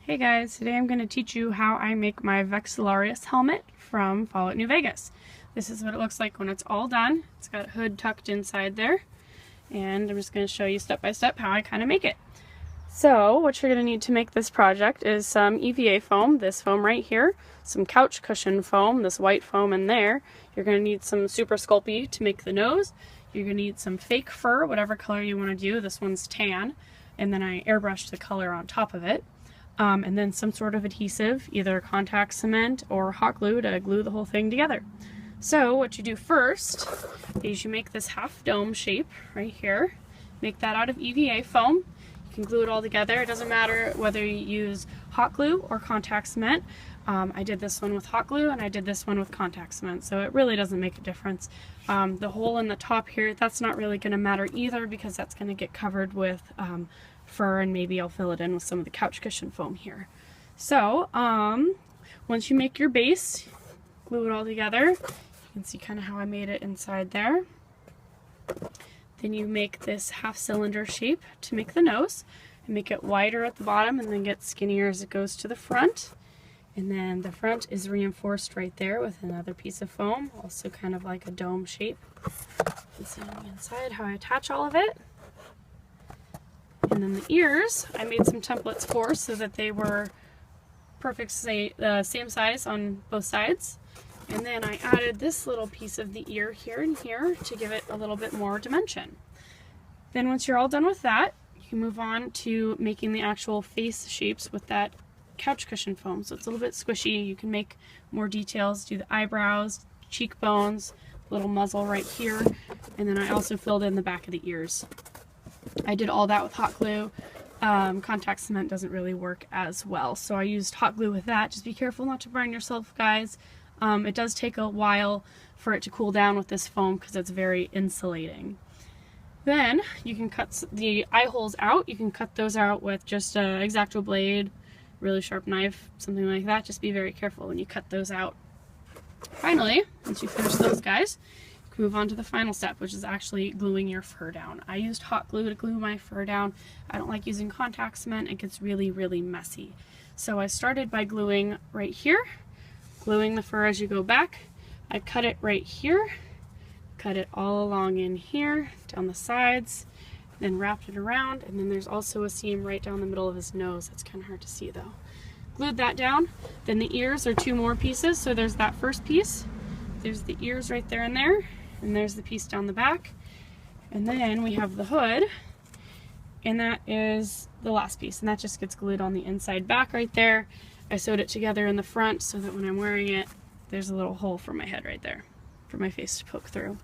Hey guys, today I'm going to teach you how I make my Vexillarius helmet from Fallout New Vegas. This is what it looks like when it's all done. It's got a hood tucked inside there, and I'm just going to show you step by step how I kind of make it. So what you're going to need to make this project is some EVA foam, this foam right here, some couch cushion foam, this white foam in there. You're going to need some Super Sculpey to make the nose. You're going to need some fake fur, whatever color you want to do. This one's tan, and then I airbrushed the color on top of it. And then some sort of adhesive, either contact cement or hot glue to glue the whole thing together. So what you do first is you make this half dome shape right here. Make that out of EVA foam. You can glue it all together. It doesn't matter whether you use hot glue or contact cement. I did this one with hot glue and I did this one with contact cement, so it really doesn't make a difference. The hole in the top here, that's not really going to matter either because that's going to get covered with fur, and maybe I'll fill it in with some of the couch cushion foam here. So once you make your base, glue it all together. You can see kind of how I made it inside there. Then you make this half cylinder shape to make the nose and make it wider at the bottom and then get skinnier as it goes to the front. And then the front is reinforced right there with another piece of foam, also kind of like a dome shape. You can see on the inside how I attach all of it. And then the ears, I made some templates for so that they were perfect same size on both sides. And then I added this little piece of the ear here and here to give it a little bit more dimension. Then once you're all done with that, you can move on to making the actual face shapes with that couch cushion foam. So it's a little bit squishy. You can make more details, do the eyebrows, cheekbones, little muzzle right here, and then I also filled in the back of the ears. I did all that with hot glue. Contact cement doesn't really work as well, so I used hot glue with that. Just be careful not to burn yourself, guys. It does take a while for it to cool down with this foam because it's very insulating. Then you can cut the eye holes out. You can cut those out with just an X-Acto blade, really sharp knife, something like that. Just be very careful when you cut those out. Finally, once you finish those guys, you can move on to the final step, which is actually gluing your fur down. I used hot glue to glue my fur down. I don't like using contact cement. It gets really, really messy. So I started by gluing right here, gluing the fur as you go back. I cut it right here, cut it all along in here, down the sides, then wrapped it around, and then there's also a seam right down the middle of his nose. It's kind of hard to see though. Glued that down. Then the ears are two more pieces, so there's that first piece. There's the ears right there and there, and there's the piece down the back. And then we have the hood, and that is the last piece, and that just gets glued on the inside back right there. I sewed it together in the front so that when I'm wearing it, there's a little hole for my head right there, for my face to poke through.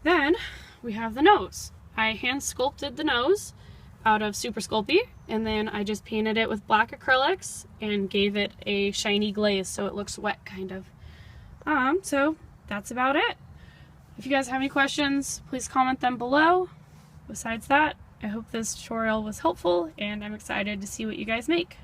Then we have the nose. I hand sculpted the nose out of Super Sculpey, and then I just painted it with black acrylics and gave it a shiny glaze so it looks wet kind of. So that's about it. If you guys have any questions, please comment them below. Besides that, I hope this tutorial was helpful, and I'm excited to see what you guys make.